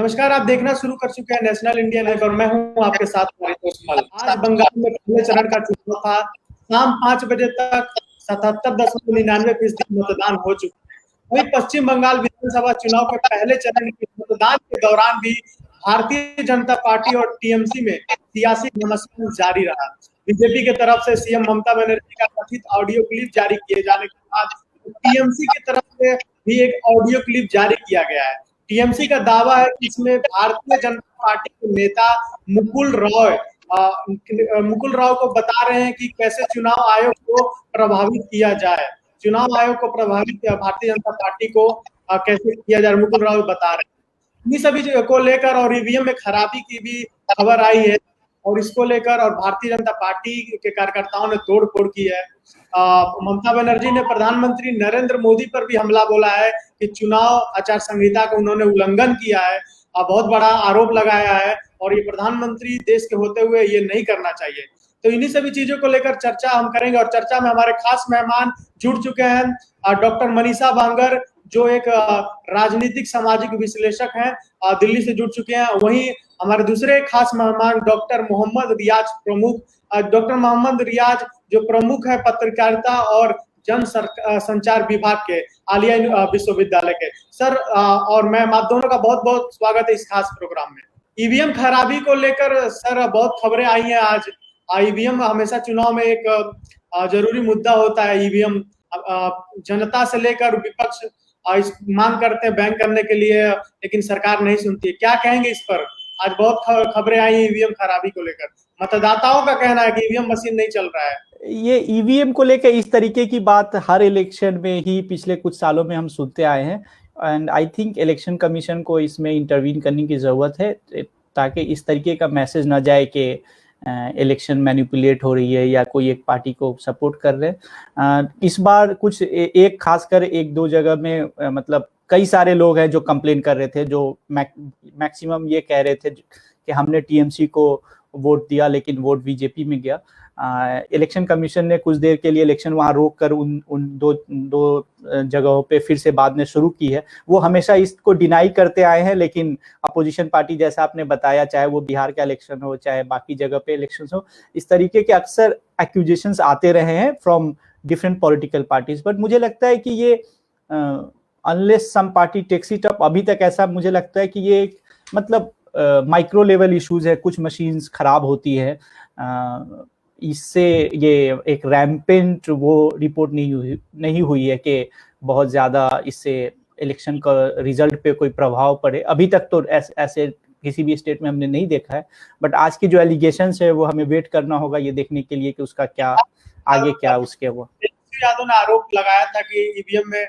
नमस्कार, आप देखना शुरू कर चुके हैं नेशनल इंडिया लाइव और मैं हूं आपके साथ परितोष मल। आज बंगाल में पहले चरण का चुनाव था। शाम 5 बजे तक 77.99% मतदान हो चुका है। वहीं पश्चिम बंगाल विधानसभा चुनाव के पहले चरण के मतदान के दौरान भी भारतीय जनता पार्टी और टीएमसी में सियासी घमासान जारी रहा। बीजेपी की तरफ से सीएम ममता बनर्जी का कथित ऑडियो क्लिप जारी किए जाने के बाद टीएमसी की तरफ से भी एक ऑडियो क्लिप जारी किया गया है। टीएमसी का दावा है कि इसमें भारतीय जनता पार्टी के नेता मुकुल रॉय को बता रहे हैं कि कैसे चुनाव आयोग को प्रभावित किया जाए। चुनाव आयोग को प्रभावित भारतीय जनता पार्टी को कैसे किया जाए, मुकुल रॉय बता रहे हैं। इन्हीं सभी को लेकर और ईवीएम में खराबी की भी खबर आई है और इसको लेकर और भारतीय जनता पार्टी के कार्यकर्ताओं ने तोड़-फोड़ की है। ममता बनर्जी ने प्रधानमंत्री नरेंद्र मोदी पर भी हमला बोला है कि चुनाव आचार संहिता का उन्होंने उल्लंघन किया है। बहुत बड़ा आरोप लगाया है और ये प्रधानमंत्री देश के होते हुए ये नहीं करना चाहिए। तो इन्हीं सभी चीजों को लेकर चर्चा हम करेंगे और चर्चा में हमारे खास मेहमान जुड़ चुके हैं। डॉक्टर मनीषा बांगर जो एक राजनीतिक सामाजिक विश्लेषक हैं, दिल्ली से जुड़ चुके हैं। वहीं हमारे दूसरे खास मेहमान डॉक्टर मोहम्मद रियाज जो प्रमुख है पत्रकारिता और जन संचार विभाग के आलिया विश्वविद्यालय के। सर और मैं आप दोनों का बहुत बहुत स्वागत है इस खास प्रोग्राम में। ईवीएम खराबी को लेकर सर बहुत खबरें आई हैं आज। ईवीएम हमेशा चुनाव में एक जरूरी मुद्दा होता है। ईवीएम जनता से लेकर विपक्ष मांग करते हैं बैन करने के लिए, लेकिन सरकार नहीं सुनती है। क्या कहेंगे इस पर? आज बहुत खबरें आई ईवीएम खराबी को लेकर। मतदाताओं का कहना है कि ईवीएम मशीन नहीं चल रहा है। ये ईवीएम को लेकर इस तरीके की बात हर इलेक्शन में ही पिछले कुछ सालों में हम सुनते आए हैं and I think election commission को इसमें इंटरवीन करने की ज़रूरत है ताकि इस तरीके का मैसेज ना जाए कि इलेक्शन मैनिपुलेट हो रही है या कोई एक पार्टी को सपोर्ट कर रहे हैं। इस बार कुछ एक खासकर एक दो जगह में मतलब कई सारे लोग हैं जो कंप्लेन कर रहे थे, जो मैक्सिमम ये कह रहे थे कि हमने टीएमसी को वोट दिया लेकिन वोट बीजेपी में गया। इलेक्शन कमीशन ने कुछ देर के लिए इलेक्शन वहां रोक कर उन दो जगहों पे फिर से बाद में शुरू की है। वो हमेशा इसको डिनाई करते आए हैं, लेकिन अपोजिशन पार्टी जैसा आपने बताया, चाहे वो बिहार का इलेक्शन हो चाहे बाकी जगह पे इलेक्शन हो, इस तरीके के अक्सर एक्यूजेशंस आते रहे हैं from different political parties. But मुझे लगता है कि ये unless some party takes it up, अभी तक ऐसा मुझे लगता है कि ये मतलब माइक्रो लेवल इश्यूज है। कुछ मशीन्स खराब होती है, इससे ये एक रैम्पेंट वो रिपोर्ट नहीं हुई है कि बहुत ज़्यादा इससे इलेक्शन का रिजल्ट पे कोई प्रभाव पड़े। अभी तक तो ऐसे किसी भी स्टेट में हमने नहीं देखा है। बट आज की जो एलिगेशंस है वो हमें वेट करना होगा ये देखने के लिए कि उसका क्या आगे क्या उसके वो यादव ने आरोप लगाया था कि ईवीएम में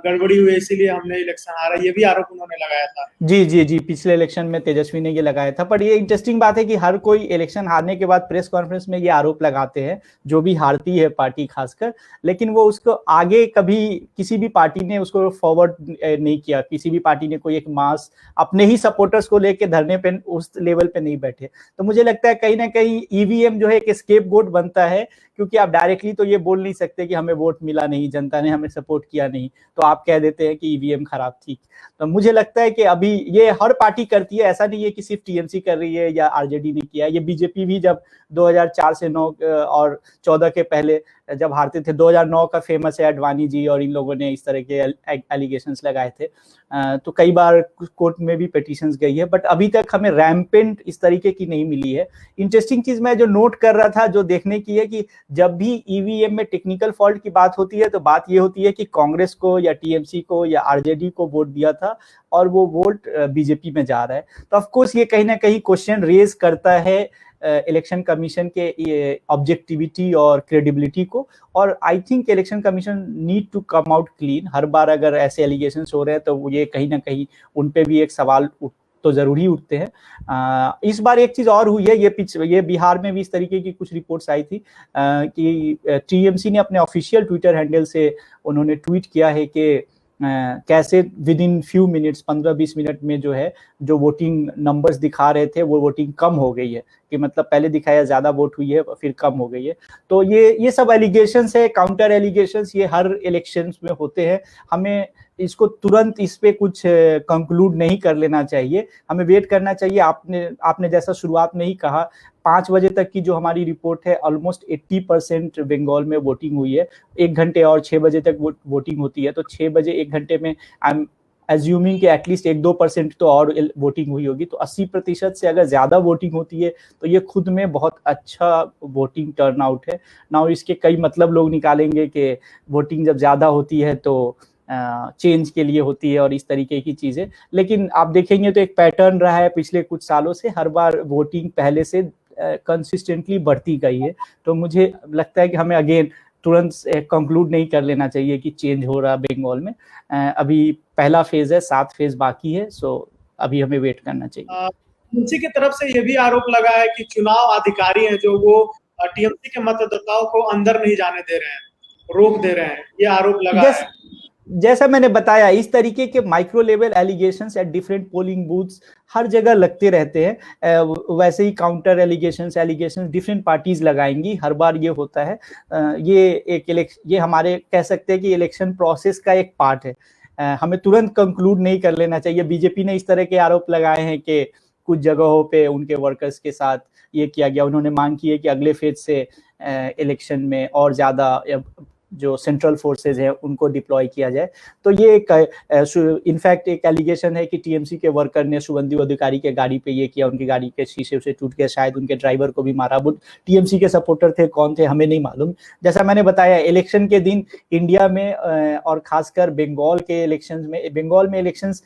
गड़बड़ी हुई इसीलिए हमने इलेक्शन हारा, ये भी आरोप उन्होंने लगाया था। जी, पिछले इलेक्शन में तेजस्वी ने ये लगाया था। पर ये इंटरेस्टिंग बात है कि हर कोई इलेक्शन हारने के बाद प्रेस कॉन्फ्रेंस में ये आरोप लगाते हैं, जो भी हारती है पार्टी खासकर, लेकिन वो उसको आगे कभी किसी भी पार्टी ने उसको फॉरवर्ड नहीं किया। किसी भी पार्टी ने कोई एक मास अपने ही सपोर्टर्स को लेके धरने पे उस लेवल पे नहीं बैठे। तो मुझे लगता है कहीं ना कहीं ईवीएम जो है एक स्केपगोट बनता है, क्योंकि आप डायरेक्टली तो ये बोल नहीं सकते कि हमें वोट मिला नहीं, जनता ने हमें सपोर्ट किया नहीं, तो आप कह देते हैं कि ईवीएम खराब थी। तो मुझे लगता है कि अभी ये हर पार्टी करती है, ऐसा नहीं है कि सिर्फ टीएमसी कर रही है या आरजेडी ने किया है। ये बीजेपी भी जब 2004 से 9 और 14 के पहले जब हारते थे, 2009 का फेमस है अडवाणी जी और इन लोगों ने इस तरह के एलिगेशंस लगाए थे, तो कई बार कोर्ट में भी पिटीशंस गई है। बट अभी तक हमें रैम्पेंट इस तरीके की नहीं मिली है। इंटरेस्टिंग चीज मैं जो नोट कर रहा था, जो देखने की है कि जब भी ईवीएम में टेक्निकल फॉल्ट की बात होती है तो बात ये होती है कि कांग्रेस को या टीएमसी को या आरजेडी को वोट दिया था और वो वोट बीजेपी में जा रहा है। तो ऑफ कोर्स ये कहीं ना कहीं क्वेश्चन रेज करता है इलेक्शन कमीशन के ऑब्जेक्टिविटी और क्रेडिबिलिटी को। और I think election commission need to come out clean. हर बार अगर ऐसे एलिगेशंस हो रहे हैं तो ये कहीं ना कहीं उन पे भी एक सवाल तो जरूरी उठते हैं। इस बार एक चीज और हुई है, ये बिहार में भी इस तरीके की कुछ रिपोर्ट्स आई थी कि टीएमसी ने अपने ऑफिशियल ट्विटर हैंडल से उन्होंने ट्वीट किया है कि कैसे with in few minutes 15-20 minute में जो है जो वोटिंग नंबर्स दिखा रहे थे वो वोटिंग कम हो गई है। कि मतलब पहले दिखाया ज्यादा वोट हुई है फिर कम हो गई है। तो ये सब एलिगेशंस है, काउंटर एलिगेशंस, ये हर इलेक्शंस में होते हैं। हमें इसको तुरंत इस पे कुछ कंक्लूड नहीं कर लेना चाहिए, हमें वेट करना चाहिए। आपने जैसा शुरुआत में ही कहा, 5 बजे तक की जो हमारी रिपोर्ट है, ऑलमोस्ट 80% बंगाल में वोटिंग हुई है। 1 घंटे और 6 बजे तक वोटिंग होती है, तो 6 बजे 1 घंटे में आई एम एज्यूमिंग कि एटलीस्ट 1-2% तो और वोटिंग हुई होगी। तो 80% से अगर ज्यादा वोटिंग होती है तो ये खुद में बहुत अच्छा वोटिंग टर्नआउट है। नाउ इसके कई मतलब लोग निकालेंगे कि वोटिंग जब ज्यादा होती है तो चेंज के लिए होती है और इस तरीके की चीजें, लेकिन आप देखेंगे तो एक पैटर्न रहा है पिछले कुछ सालों से, हर बार वोटिंग पहले से कंसिस्टेंटली बढ़ती गई है। तो मुझे लगता है कि हमें अगेन तुरंत कंक्लूड नहीं कर लेना चाहिए कि चेंज हो रहा बंगाल में। अभी पहला फेज है, 7 फेज बाकी है, सो अभी हमें वेट करना चाहिए। टीएमसी की तरफ से ये भी आरोप लगा है कि चुनाव अधिकारी हैं जो वो टीएमसी के मतदाताओं को अंदर नहीं जाने दे रहे हैं, रोक दे रहे हैं, ये आरोप लगा है। जैसा मैंने बताया, इस तरीके के micro level allegations at different polling booths हर जगह लगते रहते हैं। वैसे ही काउंटर एलिगेशंस डिफरेंट पार्टीज लगाएंगी, हर बार ये होता है। ये हमारे कह सकते हैं कि इलेक्शन प्रोसेस का एक पार्ट है। हमें तुरंत कंक्लूड नहीं कर लेना चाहिए। बीजेपी ने इस तरह के आरोप लगाए हैं कि कुछ जगहों पे उनके वर्कर्स के साथ ये किया गया। उन्होंने मांग की है कि अगले फेज से इलेक्शन में और ज्यादा जो सेंट्रल फोर्सेज है उनको डिप्लॉय किया जाए। तो ये इनफैक्ट एक एलिगेशन है कि टीएमसी के वर्कर ने शुभेंदु अधिकारी के गाड़ी पे ये किया, उनकी गाड़ी के शीशे उसे टूट गया, शायद उनके ड्राइवर को भी मारा। वो टीएमसी के सपोर्टर थे, कौन थे हमें नहीं मालूम। जैसा मैंने बताया, इलेक्शन के दिन इंडिया में और खासकर बंगाल में इलेक्शंस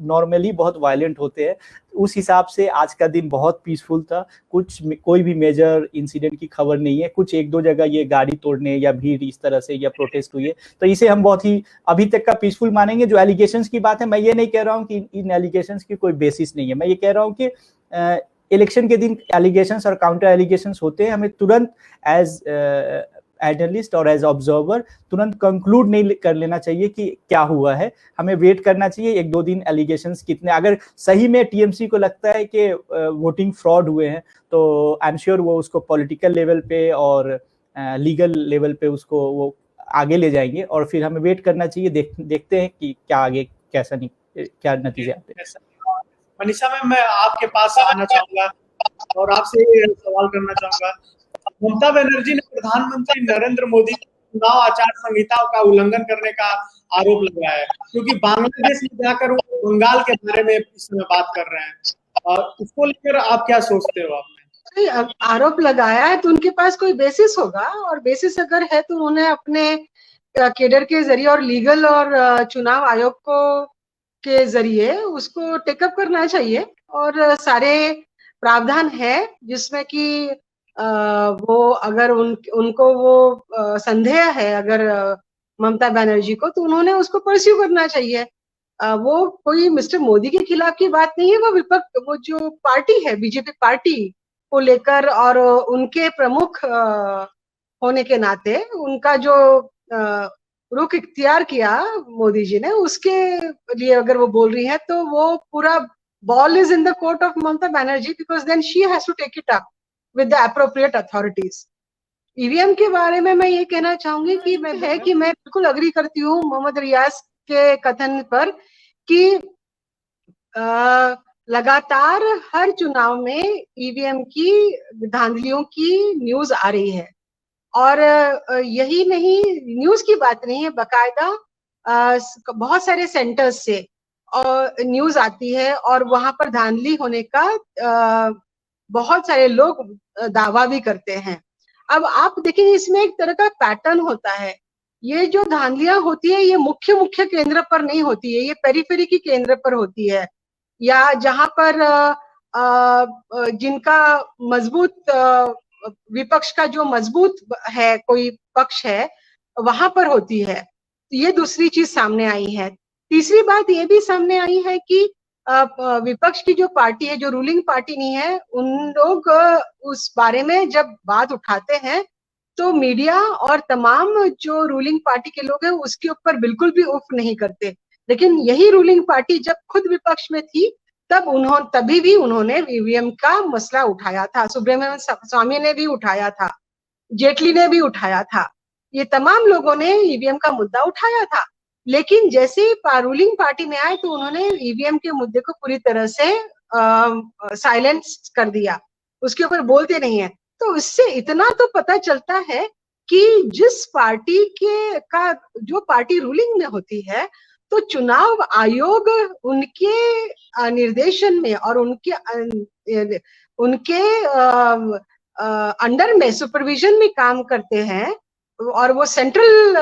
नॉर्मली बहुत वायलेंट होते हैं, उस हिसाब से आज का दिन बहुत पीसफुल था। कोई भी मेजर इंसिडेंट की खबर नहीं है। कुछ 1-2 जगह ये गाड़ी तोड़ने या भीड़ इस तरह से या प्रोटेस्ट हुई है, तो इसे हम बहुत ही अभी तक का पीसफुल मानेंगे। जो एलिगेशंस की बात है, मैं ये नहीं कह रहा हूँ कि इन एलिगेशंस की कोई बेसिस नहीं है। मैं ये कह रहा हूँ कि इलेक्शन के दिन एलिगेशंस और काउंटर एलिगेशंस होते हैं, हमें तुरंत एज एनालिस्ट और एज ऑब्जर्वर तुरंत कंक्लूड नहीं कर लेना चाहिए कि क्या हुआ है। हमें वेट करना चाहिए 1-2 दिन, एलिगेशंस कितने, अगर सही में टीएमसी को लगता है कि वोटिंग फ्रॉड हुए हैं तो आई एम श्योर वो उसको पॉलिटिकल लेवल पे और लीगल लेवल पे उसको वो आगे ले जाएंगे, और फिर हमें वेट करना चाहिए। देखते हैं कि क्या आगे क्या नतीजे आते हैं। मनीषा मैम, मैं आपके पास आना चाहूंगा और आपसे सवाल करना चाहूंगा। ममता बनर्जी ने प्रधानमंत्री नरेंद्र मोदी चुनाव आचार संहिता का उल्लंघन करने का आरोप लगाया है, क्योंकि बांग्लादेश में जाकर वो बंगाल के बारे में इस समय बात कर रहे हैं, और इसको लेकर आप क्या सोचते हो? आपने आरोप लगाया है तो उनके पास कोई बेसिस होगा, और बेसिस अगर है तो उन्हें अपने केडर के जरिए और लीगल और चुनाव आयोग को के जरिए उसको टेकअप करना चाहिए। और सारे प्रावधान है जिसमें कि वो अगर उनको वो संदेह है अगर ममता बनर्जी को, तो उन्होंने उसको परस्यू करना चाहिए। वो कोई मिस्टर मोदी के खिलाफ की बात नहीं है, वो जो पार्टी है बीजेपी पार्टी को लेकर, और उनके प्रमुख होने के नाते उनका जो रुख इख्तियार किया मोदी जी ने, उसके लिए अगर वो बोल रही है तो वो पूरा ball is in the court of Mamata Banerjee, because then she has to take it up with the appropriate authorities. EVM के बारे में मैं ये कहना चाहूंगी कि मैं बिल्कुल अग्री करती हूँ मोहम्मद रियाज के कथन पर कि लगातार हर चुनाव में ईवीएम की धांधलियों की न्यूज आ रही है। और यही नहीं, न्यूज की बात नहीं है, बकायदा बहुत सारे सेंटर्स से न्यूज आती है और वहां पर धांधली होने का बहुत सारे लोग दावा भी करते हैं। अब आप देखेंगे इसमें एक तरह का पैटर्न होता है। ये जो धांधलियां होती है ये मुख्य केंद्र पर नहीं होती है, ये पेरिफेरी की केंद्र पर होती है, या जहां पर जिनका मजबूत विपक्ष का जो मजबूत है कोई पक्ष है वहां पर होती है। ये दूसरी चीज सामने आई है। तीसरी बात ये भी सामने आई है कि विपक्ष की जो पार्टी है, जो रूलिंग पार्टी नहीं है, उन लोग उस बारे में जब बात उठाते हैं तो मीडिया और तमाम जो रूलिंग पार्टी के लोग हैं उसके ऊपर बिल्कुल भी उफ नहीं करते। लेकिन यही रूलिंग पार्टी जब खुद विपक्ष में थी तभी भी उन्होंने ईवीएम का मसला उठाया था, सुब्रमण्यम स्वामी ने भी उठाया था, जेटली ने भी उठाया था, ये तमाम लोगों ने ईवीएम का मुद्दा उठाया था। लेकिन जैसे ही रूलिंग पार्टी में आए तो उन्होंने ईवीएम के मुद्दे को पूरी तरह से साइलेंस कर दिया, उसके ऊपर बोलते नहीं है। तो इससे इतना तो पता चलता है कि जिस पार्टी का जो पार्टी रूलिंग में होती है, तो चुनाव आयोग उनके निर्देशन में और उनके अंडर में सुपरविजन में काम करते हैं, और वो सेंट्रल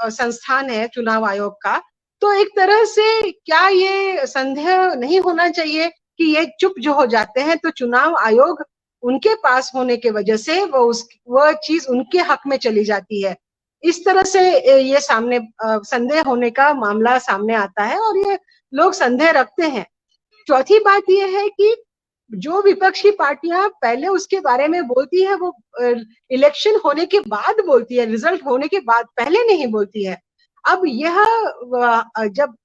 संस्थान है चुनाव आयोग का। तो एक तरह से क्या ये संदेह नहीं होना चाहिए कि ये चुप जो हो जाते हैं तो चुनाव आयोग उनके पास होने के वजह से वो चीज उनके हक में चली जाती है। इस तरह से ये सामने संदेह होने का मामला सामने आता है और ये लोग संदेह रखते हैं। चौथी बात ये है कि जो विपक्षी पार्टियां पहले उसके बारे में बोलती है वो इलेक्शन होने के बाद बोलती है, रिजल्ट होने के बाद, पहले नहीं बोलती है। अब यह जब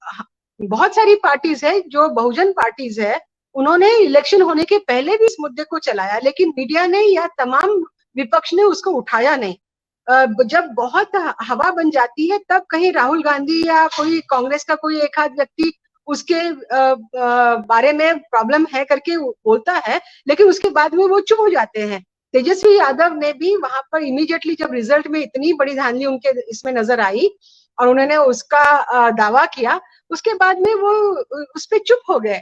बहुत सारी पार्टीज है जो बहुजन पार्टीज है, उन्होंने इलेक्शन होने के पहले भी इस मुद्दे को चलाया, लेकिन मीडिया ने या तमाम विपक्ष ने उसको उठाया नहीं। जब बहुत हवा बन जाती है तब कहीं राहुल गांधी या कोई कांग्रेस का कोई एक आध व्यक्ति उसके बारे में प्रॉब्लम है करके बोलता है, लेकिन उसके बाद में वो चुप हो जाते हैं। तेजस्वी यादव ने भी वहां पर इमीडिएटली जब रिजल्ट में इतनी बड़ी धांधली उनके इसमें नजर आई और उन्होंने उसका दावा किया, उसके बाद में वो उस पर चुप हो गए।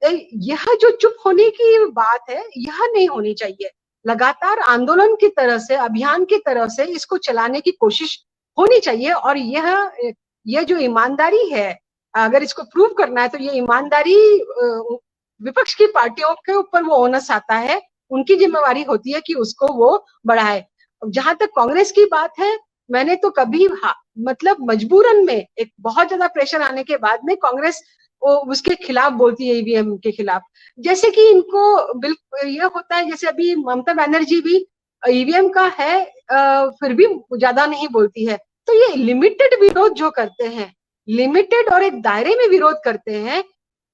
यह जो चुप होने की बात है, यह नहीं होनी चाहिए। लगातार आंदोलन की तरह से, अभियान की तरह से इसको चलाने की कोशिश होनी चाहिए। और यह जो ईमानदारी है, अगर इसको प्रूव करना है तो ये ईमानदारी विपक्ष की पार्टियों के ऊपर वो ओनस आता है, उनकी जिम्मेवारी होती है कि उसको वो बढ़ाए। जहां तक कांग्रेस की बात है, मैंने तो कभी मतलब मजबूरन में एक बहुत ज्यादा प्रेशर आने के बाद में कांग्रेस उसके खिलाफ बोलती है, ईवीएम के खिलाफ। जैसे कि इनको बिल्कुल यह होता है, जैसे अभी ममता बनर्जी भी ईवीएम का है फिर भी ज्यादा नहीं बोलती है। तो ये लिमिटेड विरोध जो करते हैं, लिमिटेड और एक दायरे में विरोध करते हैं,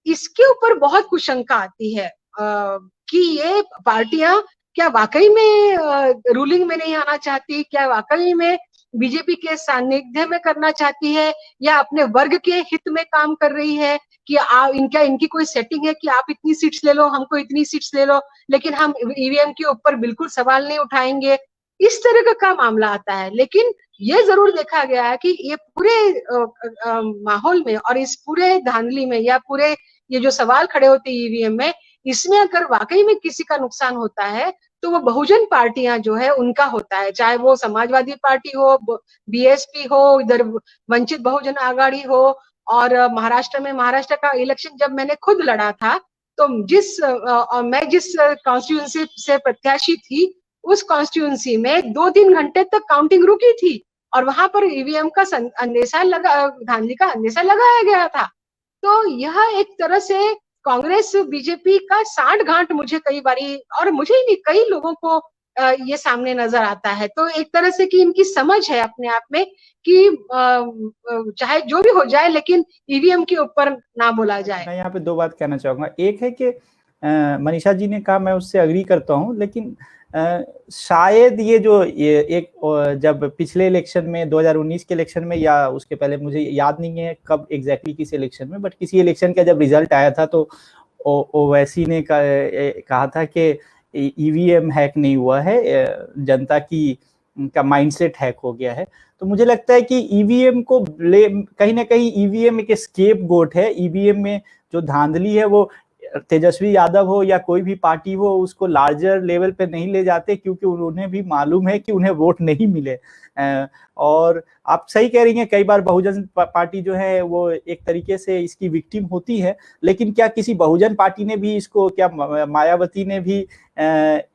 इसके ऊपर बहुत कुछ शंका आती है कि ये पार्टियां क्या वाकई में रूलिंग में नहीं आना चाहती, क्या वाकई में बीजेपी के सानिध्य में करना चाहती है, या अपने वर्ग के हित में काम कर रही है कि इनकी कोई सेटिंग है कि आप इतनी सीट्स ले लो, हमको इतनी सीट्स ले लो, लेकिन हम ईवीएम के ऊपर बिल्कुल सवाल नहीं उठाएंगे। इस तरह का मामला आता है। लेकिन ये जरूर देखा गया है कि ये पूरे माहौल में और इस पूरे धांधली में या पूरे ये जो सवाल खड़े होते हैं ईवीएम में, इसमें अगर वाकई में किसी का नुकसान होता है तो वो बहुजन पार्टियां जो है उनका होता है, चाहे वो समाजवादी पार्टी हो, बीएसपी हो, इधर वंचित बहुजन आघाड़ी हो। और महाराष्ट्र का इलेक्शन जब मैंने खुद लड़ा था, तो मैं जिस कॉन्स्टिट्यूंसी से प्रत्याशी थी, उस कॉन्स्टिट्यूंसी में 2-3 घंटे तक काउंटिंग रुकी थी और वहां पर ईवीएम का धांधली का अंदेशा लगाया गया था। तो यह एक तरह से कांग्रेस बीजेपी का सांठ-गांठ मुझे कई बारी, और मुझे ही नहीं कई लोगों को ये सामने नजर आता है। तो एक तरह से कि इनकी समझ है अपने आप में कि चाहे जो भी हो जाए लेकिन ईवीएम के ऊपर ना बोला जाए। मैं यहाँ पे 2 बात कहना चाहूंगा। एक है कि मनीषा जी ने कहा, मैं उससे एग्री करता हूँ, लेकिन शायद ये जब पिछले इलेक्शन में 2019 के इलेक्शन में या उसके पहले, मुझे याद नहीं है कब एग्जैक्टली किस इलेक्शन में, बट किसी इलेक्शन का जब रिजल्ट आया था तो ओवैसी ने कहा था कि ईवीएम हैक नहीं हुआ है, जनता का माइंडसेट हैक हो गया है। तो मुझे लगता है कि ईवीएम को कहीं ना कहीं ईवीएम एक स्केपगोट है। ईवीएम में जो धांधली है वो तेजस्वी यादव हो या कोई भी पार्टी हो, उसको लार्जर लेवल पे नहीं ले जाते, क्योंकि उन्हें भी मालूम है कि उन्हें वोट नहीं मिले। और आप सही कह रही हैं, कई बार बहुजन पार्टी जो है वो एक तरीके से इसकी विक्टिम होती है। लेकिन क्या किसी बहुजन पार्टी ने भी इसको, क्या मायावती ने भी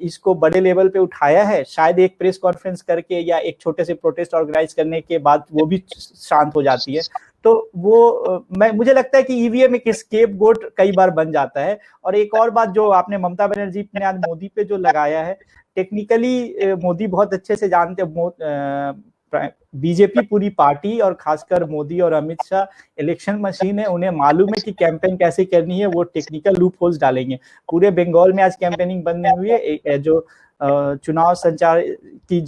इसको बड़े लेवल पे उठाया है? शायद एक प्रेस कॉन्फ्रेंस करके या एक छोटे से प्रोटेस्ट ऑर्गेनाइज करने के बाद वो भी शांत हो जाती है। तो वो मुझे लगता है कि ईवीएम एक स्केपगोट कई बार बन जाता है। और एक और बात जो आपने ममता बनर्जी ने आज मोदी पे जो लगाया है, टेक्निकली मोदी बहुत अच्छे से जानते हैं, बीजेपी पूरी पार्टी और खासकर मोदी और अमित शाह इलेक्शन मशीन है, उन्हें मालूम है कि कैंपेन कैसे करनी है, वो टेक्निकल लूप होल्स डालेंगे। पूरे बंगाल में आज कैंपेनिंग बंद नहीं हुई है। जो चुनाव संचार की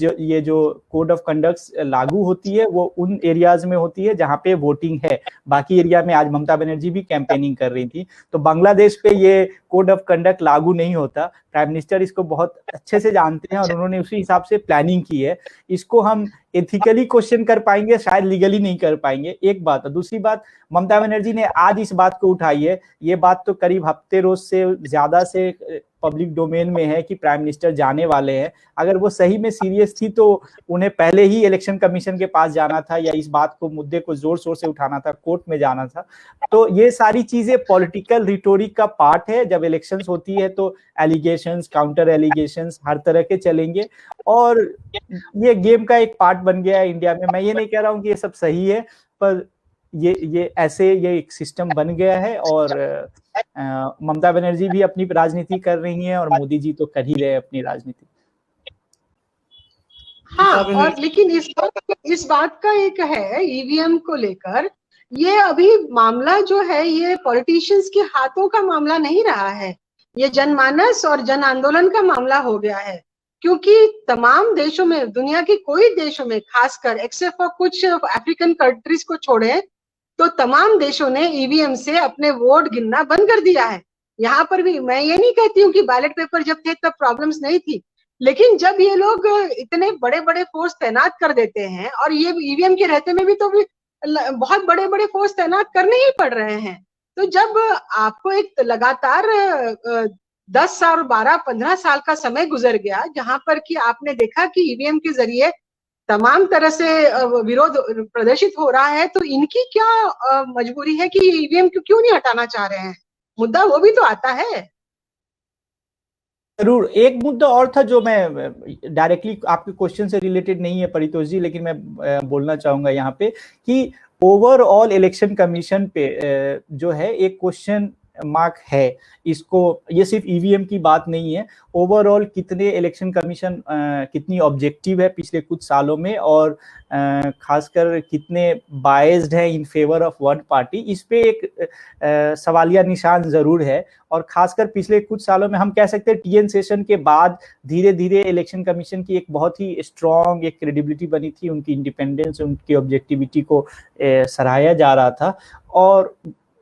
जो कोड ऑफ कंडक्ट लागू होती है वो उन एरियाज में होती है जहां पे वोटिंग है। बाकी एरिया में आज ममता बनर्जी भी कैंपेनिंग कर रही थी। तो बांग्लादेश पे ये कोड ऑफ कंडक्ट लागू नहीं होता। प्राइम मिनिस्टर इसको बहुत अच्छे से जानते हैं और उन्होंने उसी हिसाब से प्लानिंग की है। इसको हम एथिकली क्वेश्चन कर पाएंगे, शायद लीगली नहीं कर पाएंगे, एक बात। दूसरी बात, ममता बनर्जी ने आज इस बात को उठाई है, ये बात तो करीब हफ्ते रोज से ज्यादा से पब्लिक डोमेन में है कि प्राइम मिनिस्टर जाने वाले हैं। अगर वो सही में सीरियस थी तो उन्हें पहले ही इलेक्शन कमीशन के पास जाना था या इस बात को, मुद्दे को जोर शोर से उठाना था, कोर्ट में जाना था। तो ये सारी चीजें पॉलिटिकल रिटोरिक का पार्ट है। जब इलेक्शंस होती है तो एलिगेशंस, काउंटर एलिगेशंस हर तरह के चलेंगे और ये गेम का एक पार्ट बन गया है इंडिया में। मैं ये नहीं कह रहा हूँ कि ये सब सही है, पर ये एक सिस्टम बन गया है और ममता बनर्जी भी अपनी राजनीति कर रही हैं और मोदी जी तो कर ही रहे हैं अपनी राजनीति। हाँ, और लेकिन इस बात का एक है ईवीएम को लेकर, ये अभी मामला जो है ये पॉलिटिशियंस के हाथों का मामला नहीं रहा है, ये जनमानस और जन आंदोलन का मामला हो गया है। क्योंकि तमाम देशों में, दुनिया के कोई देशों में, खासकर एक्सेप्ट फॉर कुछ अफ्रीकन कंट्रीज को छोड़े, तो तमाम देशों ने ईवीएम से अपने वोट गिनना बंद कर दिया है। यहाँ पर भी मैं ये नहीं कहती हूँ कि बैलेट पेपर जब थे तब प्रॉब्लम्स नहीं थी, लेकिन जब ये लोग इतने बड़े बड़े फोर्स तैनात कर देते हैं, और ये ईवीएम के रहते में भी तो भी बहुत बड़े बड़े फोर्स तैनात करने ही पड़ रहे हैं, तो जब आपको एक लगातार 10 साल, 12-15 साल का समय गुजर गया जहां पर कि आपने देखा कि ईवीएम के जरिए तमाम तरह से विरोध प्रदर्शित हो रहा है, तो इनकी क्या मजबूरी है कि ईवीएम क्यों नहीं हटाना चाह रहे हैं? मुद्दा वो भी तो आता है। जरूर। एक मुद्दा और था जो मैं डायरेक्टली आपके क्वेश्चन से रिलेटेड नहीं है परितोष जी, लेकिन मैं बोलना चाहूंगा यहाँ पे कि ओवरऑल इलेक्शन कमीशन पे जो है एक क्वेश्चन मार्क है। इसको, ये सिर्फ ईवीएम की बात नहीं है, ओवरऑल कितने इलेक्शन कमीशन कितनी ऑब्जेक्टिव है पिछले कुछ सालों में और खासकर कितने बायस्ड है in favour of one party, इस पे एक सवालिया निशान जरूर है। और खासकर पिछले कुछ सालों में हम कह सकते हैं टीएन सेशन के बाद धीरे धीरे इलेक्शन कमीशन की एक बहुत ही स्ट्रॉन्ग एक क्रेडिबिलिटी बनी थी, उनकी इंडिपेंडेंस, उनकी ऑब्जेक्टिविटी को सराहाया जा रहा था। और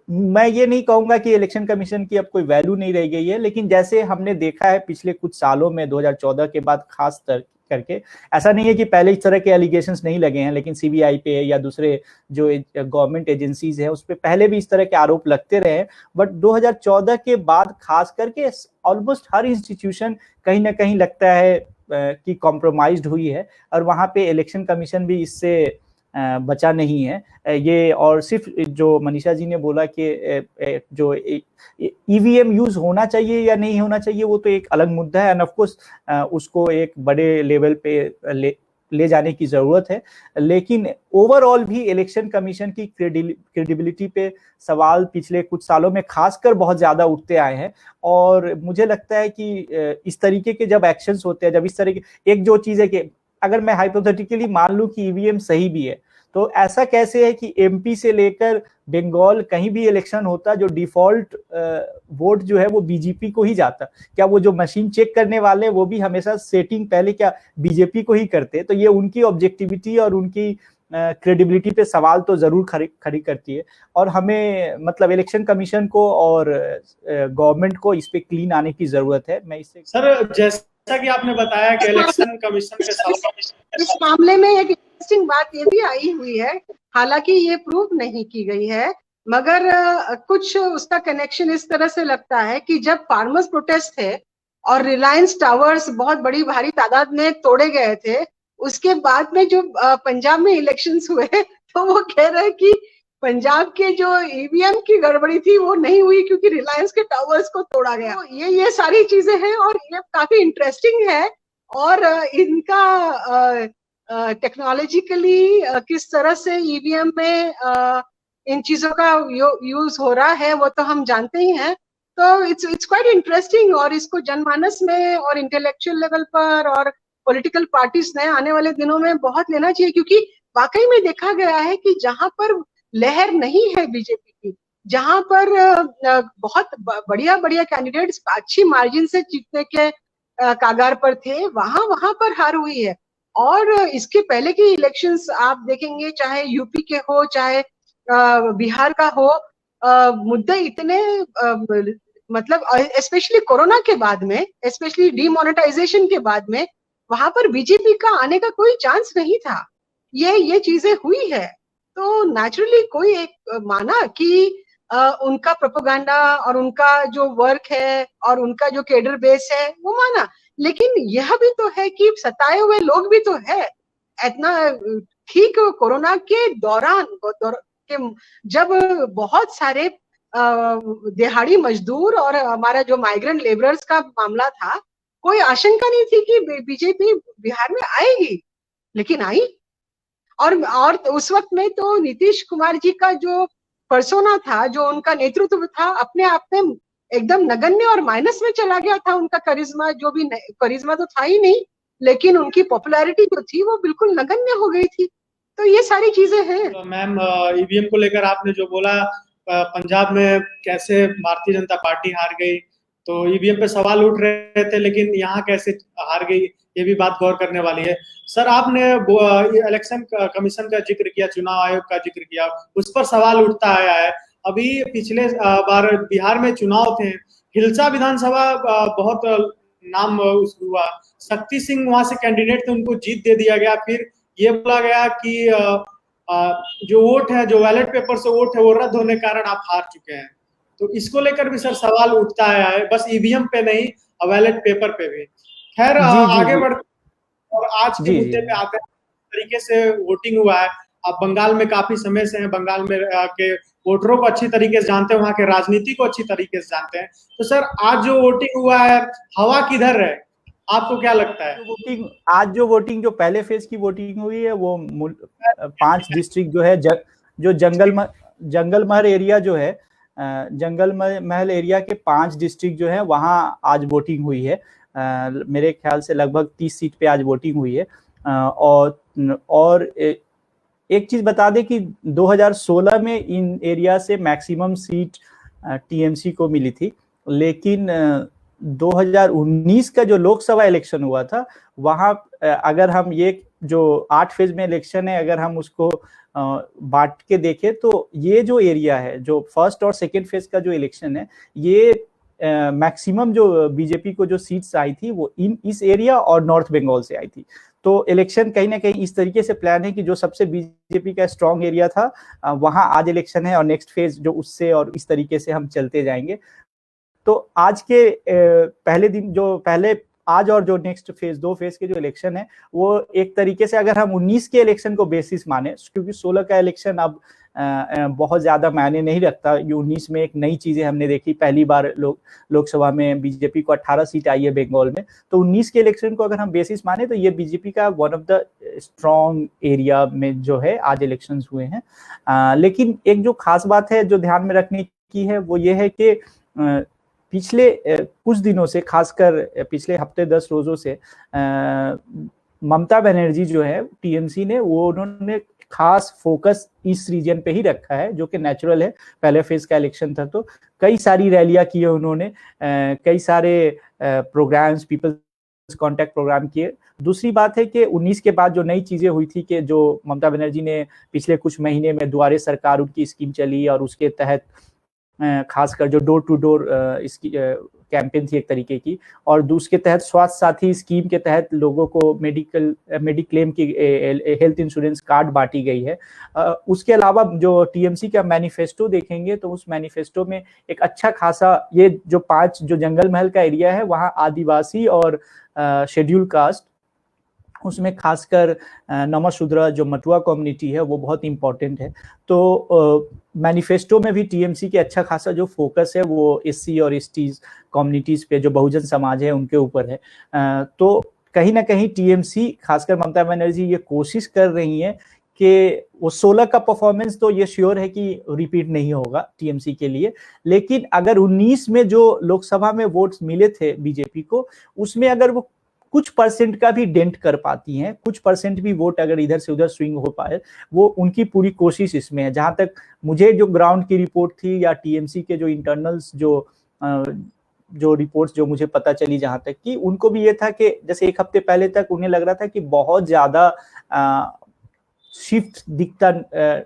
मैं ये नहीं कहूंगा कि इलेक्शन कमीशन की अब कोई वैल्यू नहीं रह गई है, लेकिन जैसे हमने देखा है पिछले कुछ सालों में 2014 के बाद खास करके, ऐसा नहीं है कि पहले इस तरह के एलिगेशंस नहीं लगे हैं, लेकिन सीबीआई पे या दूसरे जो गवर्नमेंट एजेंसीज हैं उस पर पहले भी इस तरह के आरोप लगते रहे, बट 2014 के बाद खास करके ऑलमोस्ट हर इंस्टीट्यूशन कहीं ना कहीं लगता है कि कॉम्प्रोमाइज्ड हुई है और वहां पे इलेक्शन कमीशन भी इससे बचा नहीं है। ये और सिर्फ जो मनीषा जी ने बोला कि जो ईवीएम यूज होना चाहिए या नहीं होना चाहिए वो तो एक अलग मुद्दा है, एंड ऑफ कोर्स उसको एक बड़े लेवल पे ले जाने की जरूरत है, लेकिन ओवरऑल भी इलेक्शन कमीशन की क्रेडिबिलिटी पे सवाल पिछले कुछ सालों में खासकर बहुत ज्यादा उठते आए हैं। और मुझे लगता है कि इस तरीके के जब एक्शंस होते हैं, जब इस तरह के, एक जो चीज है कि अगर मैं हाइपोथेटिकली मान लूं कि ईवीएम सही भी है, तो ऐसा कैसे है कि एमपी से लेकर बंगाल कहीं भी इलेक्शन होता जो डिफॉल्ट वोट जो है वो बीजेपी को ही जाता? क्या वो जो मशीन चेक करने वाले वो भी हमेशा सेटिंग पहले क्या बीजेपी को ही करते? तो ये उनकी ऑब्जेक्टिविटी और उनकी क्रेडिबिलिटी पे सवाल तो जरूर खड़ी करती है। और हमें मतलब इलेक्शन कमीशन को और गवर्नमेंट को इस पे क्लीन आने की जरूरत है। मैं इससे सर, जैसा कि आपने बताया कि इलेक्शन कमीशन के सवाल, इस मामले में एक इंटरेस्टिंग बात ये भी आई हुई है, हालांकि ये प्रूव नहीं की गई है, मगर कुछ उसका कनेक्शन इस तरह से लगता है कि जब फार्मर्स प्रोटेस्ट थे और रिलायंस टावर्स बहुत बड़ी भारी तादाद में तोड़े गए थे, उसके बाद में जो पंजाब में इलेक्शंस हुए तो वो कह रहे हैं कि पंजाब के जो ईवीएम की गड़बड़ी थी वो नहीं हुई क्योंकि रिलायंस के टावर्स को तोड़ा गया। तो ये सारी चीजें हैं और ये काफी इंटरेस्टिंग है। और इनका टेक्नोलॉजिकली किस तरह से ईवीएम में इन चीजों का यूज हो रहा है वो तो हम जानते ही हैं। तो इट्स क्वाइट इंटरेस्टिंग, और इसको जनमानस में और इंटेलेक्चुअल लेवल पर और पॉलिटिकल पार्टीज ने आने वाले दिनों में बहुत लेना चाहिए, क्योंकि वाकई में देखा गया है कि जहां पर लहर नहीं है बीजेपी की, जहां पर बहुत बढ़िया बढ़िया कैंडिडेट्स अच्छी मार्जिन से जीतने के कागार पर थे, वहां पर हार हुई है। और इसके पहले की इलेक्शंस आप देखेंगे, चाहे यूपी के हो चाहे बिहार का हो, मुद्दे इतने मतलब स्पेशली कोरोना के बाद में, स्पेशली डीमोनेटाइजेशन के बाद में, वहां पर बीजेपी का आने का कोई चांस नहीं था। ये चीजें हुई है, तो नेचुरली कोई एक माना कि उनका प्रोपेगेंडा और उनका जो वर्क है और उनका जो केडर बेस है वो माना, लेकिन यह भी तो है कि सताए हुए लोग भी तो है। इतना ठीक कोरोना के दौरान जब बहुत सारे दिहाड़ी मजदूर और हमारा जो माइग्रेंट लेबरर्स का मामला था, कोई आशंका नहीं थी कि बीजेपी बिहार में आएगी, लेकिन आई। और उस वक्त में तो नीतीश कुमार जी का जो पर्सोना था, जो उनका नेतृत्व था, अपने आप में एकदम नगण्य और माइनस में चला गया था। उनका करिश्मा, जो भी करिश्मा तो था ही नहीं, लेकिन उनकी पॉपुलैरिटी जो थी वो बिल्कुल नगण्य हो गई थी। तो ये सारी चीजें हैं। तो मैम, ईवीएम को लेकर आपने जो बोला, पंजाब में कैसे भारतीय जनता पार्टी हार गई, तो ईवीएम पे सवाल उठ रहे थे, लेकिन यहाँ कैसे हार गई, ये भी बात गौर करने वाली है। सर, आपने इलेक्शन कमीशन का जिक्र किया, चुनाव आयोग का जिक्र किया, उस पर सवाल उठता आया है। अभी पिछले बार बिहार में चुनाव थे, हिलसा विधानसभा बहुत नाम हुआ, शक्ति सिंह वहां से कैंडिडेट थे, उनको जीत दे दिया गया। फिर ये बोला गया कि जो वोट है, जो बैलेट पेपर से वोट है, वो रद्द होने के कारण आप हार चुके हैं। तो इसको लेकर भी सर सवाल उठता है, बस ईवीएम पे नहीं, बैलेट पेपर पे भी। खैर, आगे बढ़ते और आज के मुद्दे पे आते हैं। तरीके से वोटिंग हुआ है, आप बंगाल में काफी समय से हैं, बंगाल में के वोटरों को अच्छी तरीके से जानते हैं, वहां के राजनीति को अच्छी तरीके से जानते हैं। तो सर, आज जो वोटिंग हुआ है, हवा किधर है, आपको क्या लगता है? आज जो वोटिंग, जो पहले फेज की वोटिंग हुई है, वो 5 डिस्ट्रिक्ट जो है, जो जंगल महल एरिया जो है, जंगल महल एरिया के 5 डिस्ट्रिक्ट जो है, वहां आज वोटिंग हुई है। मेरे ख्याल से लगभग 30 सीट पे आज वोटिंग हुई है। और एक चीज बता दें कि 2016 में इन एरिया से मैक्सिमम सीट टीएमसी को मिली थी, लेकिन 2019 का जो लोकसभा इलेक्शन हुआ था, वहां अगर हम ये जो 8 फेज में इलेक्शन है, अगर हम उसको बांट के देखें, तो ये जो एरिया है, जो फर्स्ट और सेकेंड फेज का जो इलेक्शन है, ये मैक्सिमम जो बीजेपी को जो सीट्स आई थी वो इस एरिया और नॉर्थ बंगाल से आई थी। तो इलेक्शन कहीं ना कहीं इस तरीके से प्लान है कि जो सबसे बीजेपी का स्ट्रॉन्ग एरिया था, वहां आज इलेक्शन है, और नेक्स्ट फेज जो उससे, और इस तरीके से हम चलते जाएंगे। तो आज के पहले दिन, जो पहले आज और जो नेक्स्ट फेज, 2 फेज के जो इलेक्शन है, वो एक तरीके से अगर हम 19 के इलेक्शन को बेसिस माने, क्योंकि 16 का इलेक्शन अब बहुत ज्यादा मायने नहीं रखता। ये 19 में एक नई चीजें हमने देखी, पहली बार लोकसभा में बीजेपी को 18 सीट आई है बंगाल में। तो 19 के इलेक्शन को अगर हम बेसिस माने, तो ये बीजेपी का one of the strong area में जो है आज इलेक्शंस हुए हैं। लेकिन एक जो खास बात है जो ध्यान में रखने की है, वो ये है कि पिछले कुछ दिनों से, खासकर पिछले हफ्ते 10 रोजों से, ममता बनर्जी जो है टीएमसी ने, वो उन्होंने खास फोकस इस रीजन पे ही रखा है, जो कि नेचुरल है। पहले फेज का इलेक्शन था, तो कई सारी रैलियां की है उन्होंने, कई सारे प्रोग्राम्स, पीपल्स कॉन्टैक्ट प्रोग्राम किए। दूसरी बात है कि 19 के बाद जो नई चीजें हुई थी, कि जो ममता बनर्जी ने पिछले कुछ महीने में दुआरे सरकार उनकी स्कीम चली, और उसके तहत खासकर जो डोर टू डोर इसकी कैंपेन थी एक तरीके की, और उसके तहत स्वास्थ्य साथी स्कीम के तहत लोगों को मेडिक्लेम की हेल्थ इंश्योरेंस कार्ड बांटी गई है। उसके अलावा जो टीएमसी का मैनिफेस्टो देखेंगे, तो उस मैनिफेस्टो में एक अच्छा खासा, ये जो 5 जो जंगल महल का एरिया है, वहाँ आदिवासी और शेड्यूल कास्ट, उसमें खासकर नमशूद्रा जो मटुआ कम्युनिटी है, वो बहुत इंपॉर्टेंट है। तो मैनिफेस्टो में भी टीएमसी के अच्छा खासा जो फोकस है, वो एससी और एसटीज कम्युनिटीज पे, जो बहुजन समाज है, उनके ऊपर है। तो कहीं ना कहीं टीएमसी, खासकर ममता बनर्जी, ये कोशिश कर रही है कि वो 16 का परफॉर्मेंस तो ये श्योर है कि रिपीट नहीं होगा टीएमसी के लिए, लेकिन अगर 19 में जो लोकसभा में वोट्स मिले थे बीजेपी को, उसमें अगर वो कुछ परसेंट का भी डेंट कर पाती हैं, कुछ परसेंट भी वोट अगर इधर से उधर स्विंग हो पाए, वो उनकी पूरी कोशिश इसमें है। जहां तक मुझे जो ग्राउंड की रिपोर्ट थी या टीएमसी के जो इंटरनल्स जो रिपोर्ट्स जो मुझे पता चली, जहां तक कि उनको भी ये था कि जैसे एक हफ्ते पहले तक उन्हें लग रहा था कि बहुत ज्यादा शिफ्ट दिखता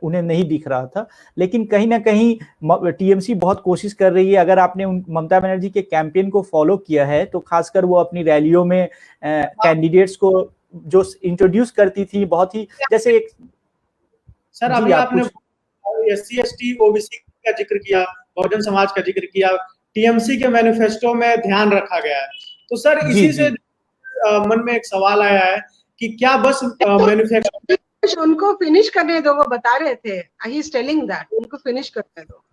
उन्हें नहीं दिख रहा था, लेकिन कहीं ना कहीं टीएमसी बहुत कोशिश कर रही है। अगर आपने ममता बनर्जी के कैंपेन को फॉलो किया है तो खासकर वो अपनी रैलियों में कैंडिडेट्स को जो इंट्रोड्यूस करती थी, बहुत ही जैसे एक सर अभी आपने SC ST OBC का जिक्र किया, बहुजन समाज का जिक्र किया, टीएमसी के मैनिफेस्टो में ध्यान रखा गया है, तो सर इसी से मन में एक सवाल आया है कि क्या बस मैनिफेस्टो उनको फिनिश करने दो, वो बता रहे थे, ही इज टेलिंग दैट उनको फिनिश करने दो।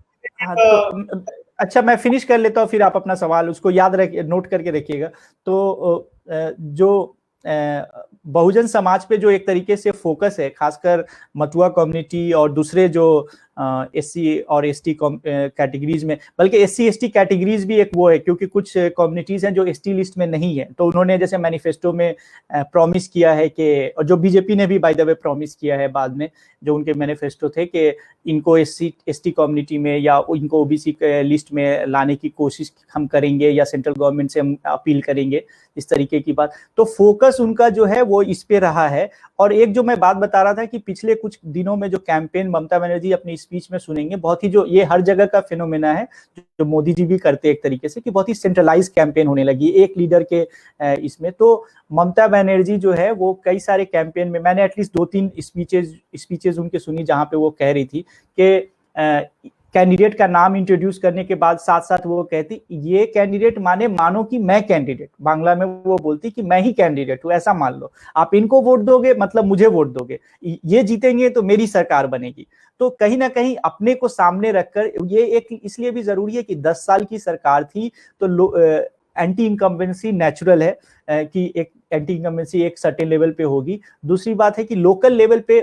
तो अच्छा मैं फिनिश कर लेता हूँ, फिर आप अपना सवाल उसको याद रख नोट करके रखिएगा। तो जो बहुजन समाज पे जो एक तरीके से फोकस है, खासकर मटुआ कम्युनिटी और दूसरे जो SC और ST कैटेगरीज में, बल्कि SC ST कैटेगरीज भी एक वो है, क्योंकि कुछ कम्युनिटीज हैं जो ST लिस्ट में नहीं है, तो उन्होंने जैसे मैनिफेस्टो में प्रॉमिस किया है कि, और जो बीजेपी ने भी बाय द वे प्रॉमिस किया है बाद में, जो उनके मैनिफेस्टो थे कि इनको SC ST कम्युनिटी में या इनको OBC लिस्ट में लाने की कोशिश हम करेंगे या सेंट्रल गवर्नमेंट से हम अपील करेंगे, इस तरीके की बात। तो फोकस उनका जो है वो इस पे रहा है। और एक जो मैं बात बता रहा था कि पिछले कुछ दिनों में जो कैंपेन ममता बनर्जी अपनी स्पीच में सुनेंगे, बहुत ही जो ये हर जगह का फिनोमेना है जो मोदी जी भी करते हैं एक तरीके से, कि बहुत ही सेंट्रलाइज कैंपेन होने लगी एक लीडर के इसमें। तो ममता बनर्जी जो है वो कई सारे कैंपेन में, मैंने एटलीस्ट 2-3 स्पीचेज उनके सुनी जहां पे वो कह रही थी कि कैंडिडेट का नाम इंट्रोड्यूस करने के बाद साथ साथ वो कहती ये कैंडिडेट मानो कि मैं कैंडिडेट, बांग्ला में वो बोलती कि मैं ही कैंडिडेट हूं, ऐसा मान लो, आप इनको वोट दोगे मतलब मुझे वोट दोगे, ये जीतेंगे तो मेरी सरकार बनेगी। तो कहीं ना कहीं अपने को सामने रखकर, ये एक इसलिए भी जरूरी है कि 10 साल की सरकार थी तो एंटी इनकम्बेंसी नेचुरल है कि एक एंटी इनकम्बेंसी एक सर्टेन लेवल पे होगी। दूसरी बात है कि लोकल लेवल पे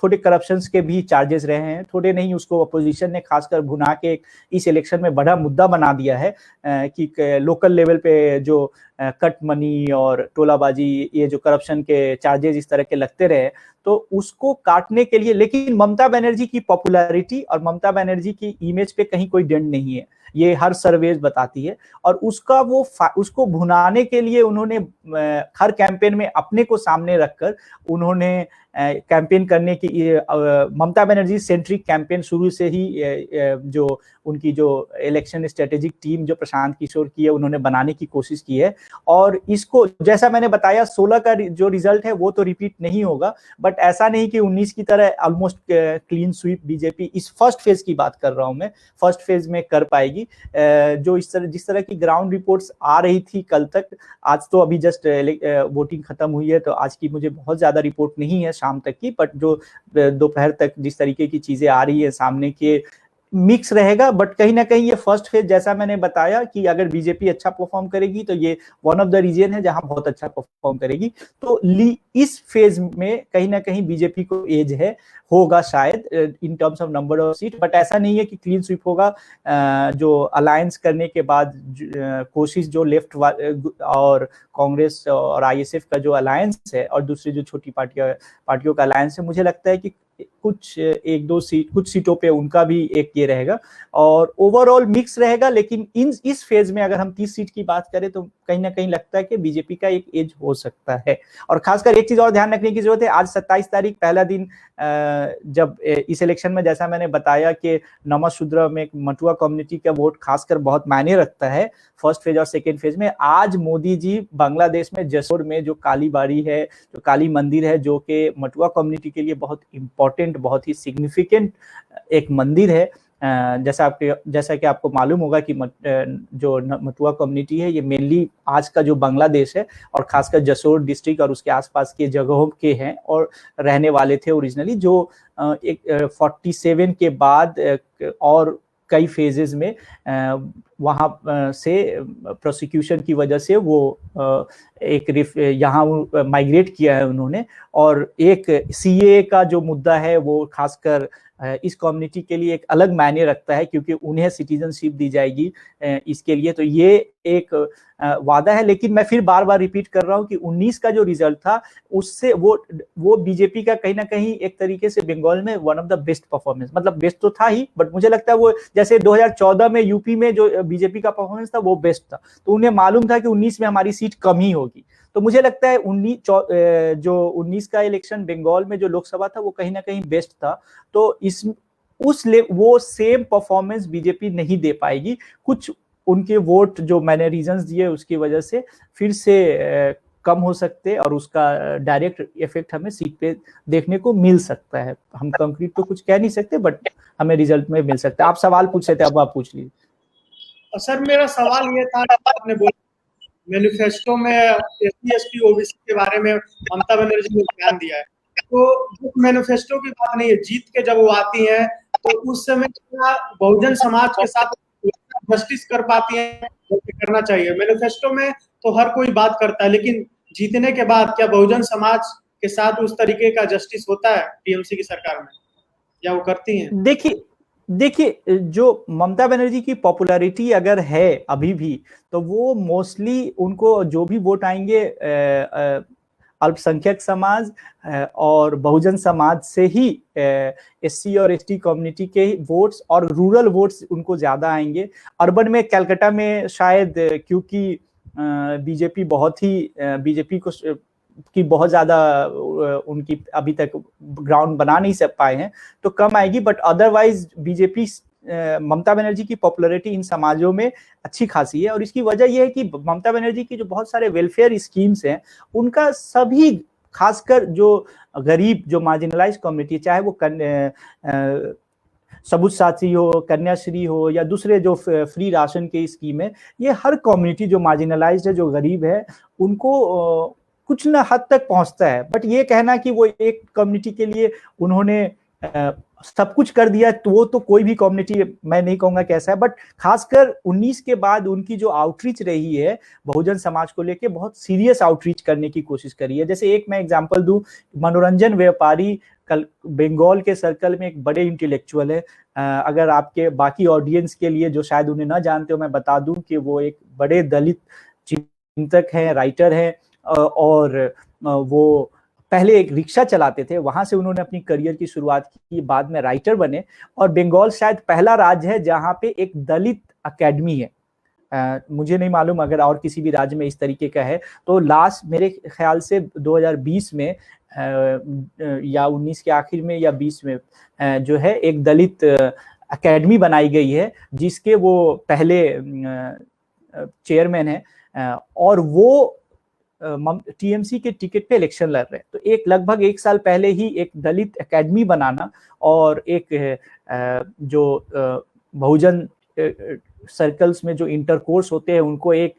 थोड़े करप्शंस के भी चार्जेस रहे हैं, थोड़े नहीं, उसको अपोजिशन ने खासकर भुना के इस इलेक्शन में बड़ा मुद्दा बना दिया है कि लोकल लेवल पे जो कट मनी और टोलाबाजी, ये जो करप्शन के चार्जेस इस तरह के लगते रहे, तो उसको काटने के लिए, लेकिन ममता बनर्जी की पॉपुलैरिटी और ममता बनर्जी की इमेज पे कहीं कोई डेंट नहीं है, ये हर सर्वेज बताती है। और उसका उसको भुनाने के लिए उन्होंने हर कैंपेन में अपने को सामने रखकर उन्होंने कैंपेन करने की, ममता बनर्जी सेंट्रिक कैंपेन शुरू से ही जो उनकी जो इलेक्शन स्ट्रेटेजिक टीम जो प्रशांत किशोर की है, उन्होंने बनाने की कोशिश की है। और इसको जैसा मैंने बताया 16 का जो रिजल्ट है वो तो रिपीट नहीं होगा, बट ऐसा नहीं कि 19 की तरह ऑलमोस्ट क्लीन स्वीप बीजेपी इस फर्स्ट फेज की बात कर रहा हूं मैं, फर्स्ट फेज में कर पाएगी। जो जिस तरह की ग्राउंड रिपोर्ट्स आ रही थी कल तक, आज तो अभी जस्ट वोटिंग खत्म हुई है तो आज की मुझे बहुत ज्यादा रिपोर्ट नहीं है शाम तक की, बट जो दोपहर तक जिस तरीके की चीजें आ रही है सामने के, मिक्स रहेगा। बट कहीं ना कहीं ये फर्स्ट फेज, जैसा मैंने बताया कि अगर बीजेपी अच्छा परफॉर्म करेगी तो ये वन ऑफ द रीजन है जहां बहुत अच्छा परफॉर्म करेगी। तो इस फेज में कहीं ना कहीं बीजेपी को एज होगा शायद in terms of number of seat, but ऐसा नहीं है कि क्लीन स्वीप होगा। जो अलायंस करने के बाद कोशिश जो लेफ्ट और कांग्रेस और ISF का जो अलायंस है और दूसरी जो छोटी पार्टियों का अलायंस है, मुझे लगता है कि कुछ 1-2 सीट, कुछ सीटों पे उनका भी एक ये रहेगा और ओवरऑल मिक्स रहेगा। लेकिन इस फेज में अगर हम 30 सीट की बात करें तो कहीं ना कहीं लगता है कि बीजेपी का एक एज हो सकता है। और खासकर एक चीज और ध्यान रखने की जरूरत है, आज 27 तारीख पहला दिन, जब इस इलेक्शन में जैसा मैंने बताया कि नमशूद्र में मटुआ कम्युनिटी का वोट खासकर बहुत मायने रखता है फर्स्ट फेज और सेकेंड फेज में। आज मोदी जी बांग्लादेश में जसोर में जो काली बाड़ी है, जो काली मंदिर है, जो कि मटुआ कम्युनिटी के लिए बहुत इंपॉर्टेंट, बहुत ही सिग्निफिकेंट एक मंदिर है, जैसा कि आपको मालूम होगा कि जो मटुआ कम्युनिटी है ये मेनली आज का जो बांग्लादेश है और खासकर जसोर डिस्ट्रिक्ट और उसके आसपास के जगहों के हैं और रहने वाले थे ओरिजिनली, जो 47 के बाद और कई फेजेस में वहाँ से प्रोसिक्यूशन की वजह से वो एक यहाँ माइग्रेट किया है उन्होंने। और एक सीए का जो मुद्दा है वो खासकर इस कम्युनिटी के लिए एक अलग मायने रखता है, क्योंकि उन्हें सिटीजनशिप दी जाएगी इसके लिए। तो ये एक वादा है। लेकिन मैं फिर बार बार रिपीट कर रहा हूँ कि 19 का जो रिजल्ट था उससे वो बीजेपी का कहीं ना कहीं एक तरीके से बंगाल में one of the best performance, मतलब बेस्ट तो था ही, बट मुझे लगता है वो जैसे 2014 में यूपी में जो बीजेपी का परफॉर्मेंस था वो बेस्ट था, तो उन्हें मालूम था कि 19 में हमारी सीट कम ही होगी। तो मुझे लगता है 19 का इलेक्शन बंगाल में जो लोकसभा था वो कहीं ना कहीं बेस्ट था। तो वो सेम परफॉर्मेंस बीजेपी नहीं दे पाएगी। कुछ उनके वोट जो मैंने रीजंस दिए उसकी वजह से फिर से कम हो सकते और उसका डायरेक्ट इफेक्ट हमें सीट पे देखने को मिल सकता है। हम कंक्रीट तो कुछ कह नहीं सकते, बट हमें रिजल्ट में मिल सकता है। आप सवाल पूछ रहे थे, अब आप पूछ लीजिए। सर मेरा सवाल ये था, आपने बोला मैनिफेस्टो में एससी एसटी ओबीसी के बारे में ममता बनर्जी ने ध्यान दिया है, तो मैनिफेस्टो की बात नहीं है, जीत के जब वो आती है तो उस समय बहुजन समाज के साथ जस्टिस कर पाती है, करना चाहिए। मैनिफेस्टो में तो हर कोई बात करता है, लेकिन जीतने के बाद क्या बहुजन समाज के साथ उस तरीके का जस्टिस होता है टीएमसी की सरकार में, या वो करती हैं? देखिए जो ममता बनर्जी की पॉपुलैरिटी अगर है अभी भी, तो वो मोस्टली उनको जो भी वोट आएंगे अल्पसंख्यक समाज और बहुजन समाज से ही, एससी और एसटी कम्युनिटी के वोट्स और रूरल वोट्स उनको ज्यादा आएंगे। अर्बन में कलकत्ता में शायद क्योंकि बीजेपी की बहुत ज्यादा उनकी अभी तक ग्राउंड बना नहीं सक पाए हैं तो कम आएगी, but otherwise BJP Mamata Banerjee की पॉपुलैरिटी इन समाजों में अच्छी खासी है। और इसकी वजह यह है कि ममता बनर्जी की जो बहुत सारे वेलफेयर स्कीम्स हैं उनका सभी, खासकर जो गरीब जो मार्जिनलाइज कम्युनिटी, चाहे वो सबूत साथी हो, कन्याश्री हो या दूसरे जो फ्री राशन की स्कीम है, ये हर कम्युनिटी जो मार्जिनलाइज्ड है, जो गरीब है, उनको कुछ ना हद तक पहुंचता है। बट ये कहना कि वो एक कम्युनिटी के लिए उन्होंने सब कुछ कर दिया, तो वो तो कोई भी कम्युनिटी मैं नहीं कहूंगा कैसा है, बट खासकर 19 के बाद उनकी जो आउटरीच रही है बहुजन समाज को लेके, बहुत सीरियस आउटरीच करने की कोशिश करी है। जैसे एक मैं एग्जांपल दूं, मनोरंजन व्यापारी कल बंगाल के सर्कल में एक बड़े इंटेलेक्चुअल है। अगर आपके बाकी ऑडियंस के लिए जो शायद उन्हें ना जानते हो, मैं बता दूं कि वो एक बड़े दलित चिंतक हैं, राइटर हैं, और वो पहले एक रिक्शा चलाते थे, वहां से उन्होंने अपनी करियर की शुरुआत की, बाद में राइटर बने। और बंगाल शायद पहला राज्य है जहां पे एक दलित अकेडमी है। मुझे नहीं मालूम अगर और किसी भी राज्य में इस तरीके का है। तो लास्ट मेरे ख्याल से 2020 में या 19 के आखिर में या 20 में जो है एक दलित अकेडमी बनाई गई है, जिसके वो पहले चेयरमैन है, और वो टीएमसी के टिकट पे इलेक्शन लड़ रहे हैं। तो एक लगभग 1 साल पहले ही एक दलित एकेडमी बनाना और एक जो बहुजन सर्कल्स में जो इंटरकोर्स होते हैं उनको एक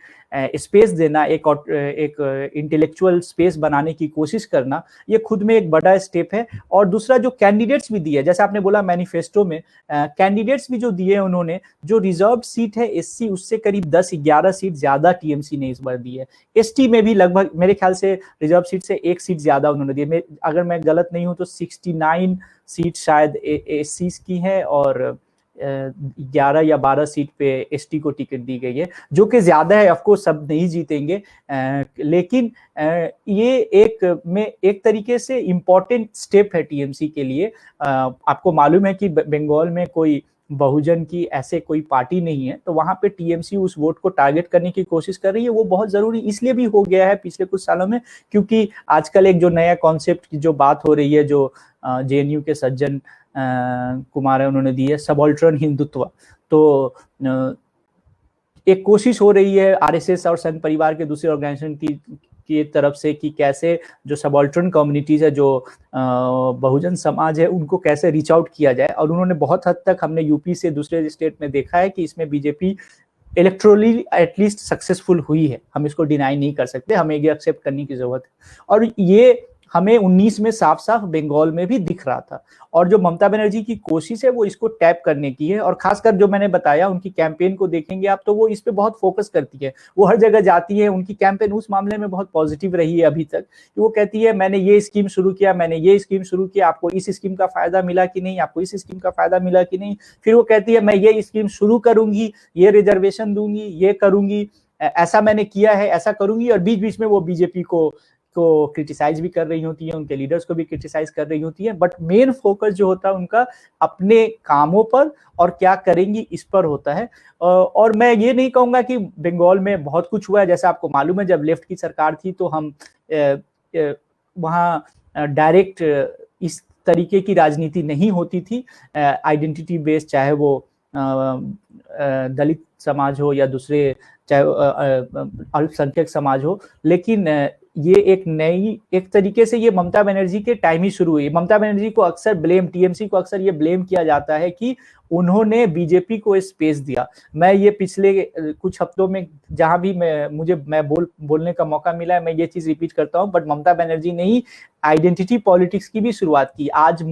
स्पेस देना, एक इंटेलेक्चुअल स्पेस बनाने की कोशिश करना, ये खुद में एक बड़ा स्टेप है। और दूसरा जो कैंडिडेट्स भी दिए, जैसे आपने बोला मैनिफेस्टो में कैंडिडेट्स भी जो दिए उन्होंने, जो रिजर्व सीट है एससी, उससे करीब 10-11 सीट ज्यादा टीएमसी ने इस बार दी है। एसटी में भी लगभग मेरे ख्याल से रिजर्व सीट से 1 सीट ज्यादा उन्होंने दी। अगर मैं गलत नहीं हूं तो 69 सीट शायद एससी की है और 11 या 12 सीट पे एसटी को टिकट दी गई है, जो कि ज्यादा है। ऑफकोर्स सब नहीं जीतेंगे, लेकिन ये एक तरीके से इम्पोर्टेंट स्टेप है टीएमसी के लिए। आपको मालूम है कि बंगाल में कोई बहुजन की ऐसे कोई पार्टी नहीं है, तो वहां पे टीएमसी उस वोट को टारगेट करने की कोशिश कर रही है। वो बहुत जरूरी इसलिए भी हो गया है पिछले कुछ सालों में, क्योंकि आजकल एक जो नया कॉन्सेप्ट की जो बात हो रही है, जो जेएनयू के सज्जन कुमार है उन्होंने दी है, सबॉल्टर्न हिंदुत्व। तो एक कोशिश हो रही है आरएसएस और संघ परिवार के दूसरे ऑर्गेनाइजेशन की तरफ से कि कैसे जो सबॉल्टर्न कम्युनिटीज है, जो बहुजन समाज है, उनको कैसे रीच आउट किया जाए। और उन्होंने बहुत हद तक, हमने यूपी से दूसरे स्टेट में देखा है कि इसमें बीजेपी इलेक्ट्रोली एटलीस्ट सक्सेसफुल हुई है। हम इसको डिनाई नहीं कर सकते, हमें ये एक्सेप्ट करने की जरूरत है। और ये हमें 19 में साफ साफ बंगाल में भी दिख रहा था। और जो ममता बनर्जी की कोशिश है वो इसको टैप करने की है, और खासकर जो मैंने बताया उनकी कैंपेन को देखेंगे आप तो वो इस पे बहुत फोकस करती है, वो हर जगह जाती है, उनकी कैंपेन उस मामले में बहुत पॉजिटिव रही है अभी तक, कि वो कहती है मैंने ये स्कीम शुरू किया, मैंने ये स्कीम शुरू किया, आपको इस स्कीम का फायदा मिला कि नहीं, आपको इस स्कीम का फायदा मिला कि नहीं, फिर वो कहती है मैं ये स्कीम शुरू करूंगी, ये रिजर्वेशन दूंगी, ये करूंगी, ऐसा मैंने किया है, ऐसा करूंगी, और बीच बीच में वो बीजेपी को क्रिटिसाइज भी कर रही होती है, उनके लीडर्स को भी क्रिटिसाइज कर रही होती है, बट मेन फोकस जो होता है उनका अपने कामों पर और क्या करेंगी इस पर होता है। और मैं ये नहीं कहूंगा कि बंगाल में बहुत कुछ हुआ है, जैसा आपको मालूम है जब लेफ्ट की सरकार थी तो हम वहाँ डायरेक्ट इस तरीके की राजनीति नहीं होती थी, आइडेंटिटी बेस्ड, चाहे वो दलित समाज हो या दूसरे चाहे अल्पसंख्यक समाज हो, लेकिन ये एक तरीके से ये ममता बनर्जी के टाइम ही शुरू हुई। ममता बनर्जी को अक्सर टीएमसी को अक्सर ये ब्लेम किया जाता है कि उन्होंने बीजेपी को स्पेस दिया। मैं ये पिछले कुछ हफ्तों में जहां भी मैं बोलने का मौका मिला है, मैं ये चीज रिपीट करता हूं, बट ममता बनर्जी ने ही आइडेंटिटी पॉलिटिक्स की भी शुरुआत की। आज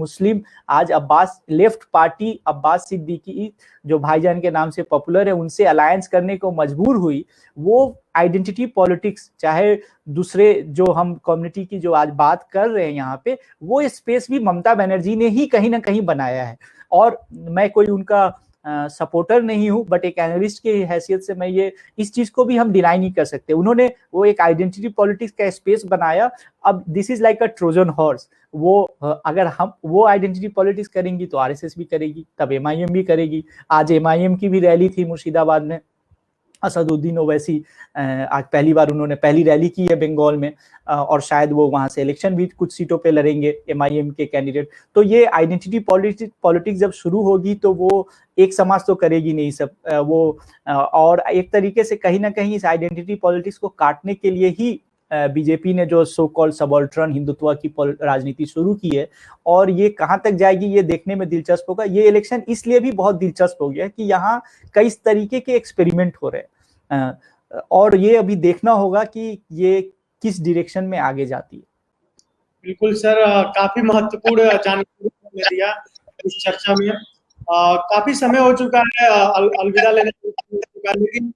अब्बास लेफ्ट पार्टी अब्बास सिद्दीकी जो भाईजान के नाम से पॉपुलर है, उनसे अलायंस करने को मजबूर हुई। वो आइडेंटिटी पॉलिटिक्स, चाहे दूसरे जो हम कम्युनिटी की जो आज बात कर रहे हैं यहाँ पे, वो स्पेस भी ममता बनर्जी ने ही कहीं ना कहीं बनाया है। और मैं कोई उनका सपोर्टर नहीं हूं, बट एक एनालिस्ट की हैसियत से मैं ये इस चीज को भी हम डिनाई नहीं कर सकते, उन्होंने वो एक आइडेंटिटी पॉलिटिक्स का स्पेस बनाया। अब this is like a Trojan horse, वो अगर हम वो आइडेंटिटी पॉलिटिक्स करेंगी तो आरएसएस भी करेगी, तब एमआईएम भी करेगी। आज एमआईएम की भी रैली थी मुर्शिदाबाद में, असदुद्दीन ओवैसी आज पहली बार उन्होंने पहली रैली की है बंगाल में, और शायद वो वहां से इलेक्शन भी कुछ सीटों पे लड़ेंगे एमआईएम के कैंडिडेट। तो ये आइडेंटिटी पॉलिटिक्स जब शुरू होगी तो वो एक समाज तो करेगी नहीं सब, वो और एक तरीके से कहीं ना कहीं इस आइडेंटिटी पॉलिटिक्स को काटने के लिए ही बीजेपी ने जो सो कॉल्ड सबॉल्टर्न हिंदुत्व की राजनीति शुरू की है। और ये कहां तक जाएगी ये देखने में दिलचस्प होगा। ये इलेक्शन इसलिए भी बहुत दिलचस्प हो गया कि यहाँ कई तरीके के एक्सपेरिमेंट हो रहे हैं, और ये अभी देखना होगा कि ये किस डायरेक्शन में आगे जाती है। बिल्कुल सर, काफी महत्वपूर्ण जानकारी दिया इस चर्चा में। काफी समय हो चुका है अलविदा लेने चुका, लेकिन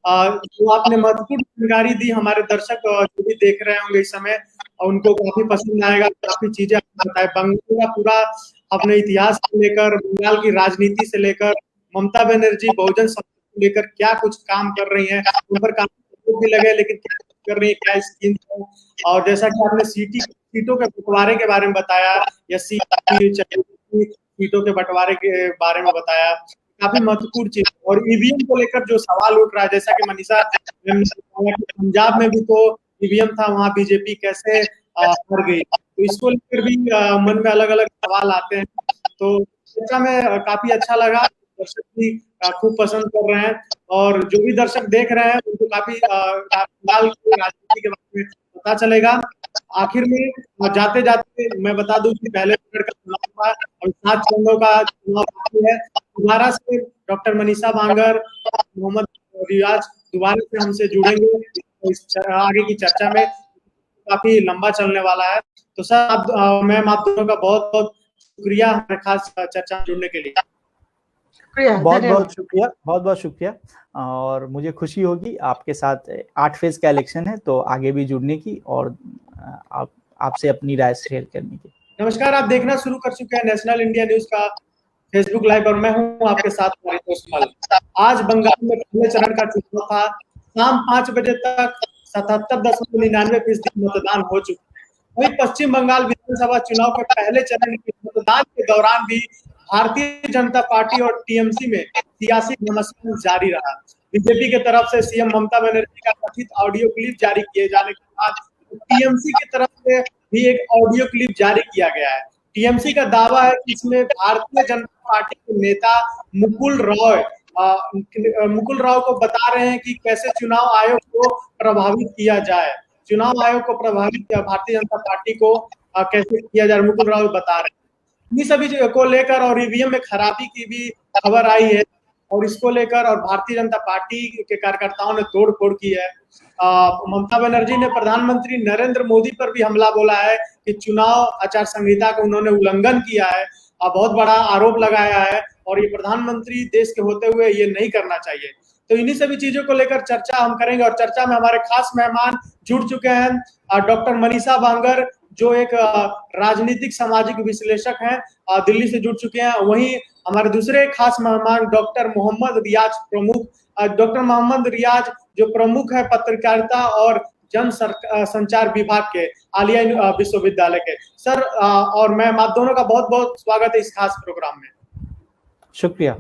जो आपने महत्वपूर्ण जानकारी दी, हमारे दर्शक जो भी देख रहे होंगे इस समय उनको काफी पसंद आएगा। काफी चीजें बताए, बंगाल का पूरा अपने इतिहास से लेकर, बंगाल की राजनीति से लेकर, ममता बनर्जी बहुजन समाज को लेकर क्या कुछ काम कर रही है, उन पर काफी भी लगे, लेकिन क्या कर रही है, क्या स्कीम है। और जैसा कि आपने सीटों के बंटवारे के बारे में बताया, या सीटों के बंटवारे के बारे में बताया, काफी महत्वपूर्ण चीज। और ईवीएम को लेकर जो सवाल उठ रहा है, जैसा कि मनीषा पंजाब में भी तो ईवीएम था, वहां बीजेपी कैसे हार गई, तो इसको लेकर भी मन में अलग अलग सवाल आते हैं। तो चर्चा में काफी अच्छा लगा, दर्शक भी खूब पसंद कर रहे हैं, और जो भी दर्शक देख रहे हैं उनको काफी राजनीति के बारे में पता चलेगा। आखिर में जाते जाते मैं बता दूं कि पहले चरण का चुनाव था, और 7 चरणों का चुनाव बाकी है। दोबारा से डॉक्टर मनीषा बांगर, मोहम्मद रियाज दोबारा से हमसे जुड़ेंगे इस आगे की चर्चा में, काफी लंबा चलने वाला है। तो सर मैम, आप दोनों का बहुत बहुत शुक्रिया हमारे खास चर्चा में जुड़ने के लिए। बहुत बहुत शुक्रिया। और मुझे खुशी होगी आपके साथ 8 फेज का इलेक्शन है तो आगे भी जुड़ने की और आपसे अपनी राय शेयर करने की। नमस्कार, आप देखना शुरू कर चुके हैं नेशनल इंडिया न्यूज का फेसबुक लाइव, और मैं हूं आपके साथ। आज बंगाल में पहले चरण का चुनाव था। शाम 5 बजे तक 77.99% मतदान हो चुका है। वहीं पश्चिम बंगाल विधानसभा चुनाव के पहले चरण के मतदान के दौरान भी भारतीय जनता पार्टी और टीएमसी में सियासी घमासान जारी रहा। बीजेपी की तरफ से सीएम ममता बनर्जी का कथित ऑडियो क्लिप जारी किए जाने के बाद टीएमसी की तरफ से भी एक ऑडियो क्लिप जारी किया गया है। टीएमसी का दावा है कि इसमें भारतीय जनता पार्टी के नेता मुकुल राव को बता रहे हैं कि कैसे चुनाव आयोग को प्रभावित किया जाए। चुनाव आयोग को प्रभावित किया, भारतीय जनता पार्टी को कैसे किया जाए, मुकुल राव बता रहे हैं। इन्हीं सभी को लेकर और ईवीएम में खराबी की भी खबर आई है। और इसको लेकर और भारतीय जनता पार्टी के कार्यकर्ताओं ने तोड़-फोड़ की है। ममता बनर्जी ने प्रधानमंत्री नरेंद्र मोदी पर भी हमला बोला है कि चुनाव आचार संहिता का उन्होंने उल्लंघन किया है। बहुत बड़ा आरोप लगाया है और ये प्रधानमंत्री देश के होते हुए ये नहीं करना चाहिए। तो इन्हीं सभी चीजों को लेकर चर्चा हम करेंगे और चर्चा में हमारे खास मेहमान जुड़ चुके हैं। डॉक्टर मनीषा बांगर जो एक राजनीतिक सामाजिक विश्लेषक हैं, दिल्ली से जुड़ चुके हैं। वहीं हमारे दूसरे खास मेहमान डॉक्टर मोहम्मद रियाज प्रमुख, डॉक्टर मोहम्मद रियाज जो प्रमुख है पत्रकारिता और जन संचार विभाग के आलिया विश्वविद्यालय के। सर और मैम, आप दोनों का बहुत बहुत स्वागत है इस खास प्रोग्राम में। शुक्रिया।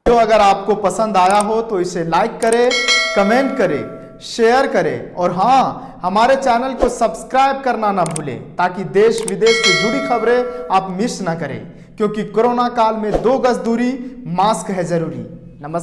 तो अगर आपको पसंद आया हो तो इसे लाइक करें, कमेंट करें, शेयर करें और हाँ, हमारे चैनल को सब्सक्राइब करना ना भूलें ताकि देश विदेश से जुड़ी खबरें आप मिस ना करें, क्योंकि कोरोना काल में 2 गज दूरी, मास्क है जरूरी। नमस्कार।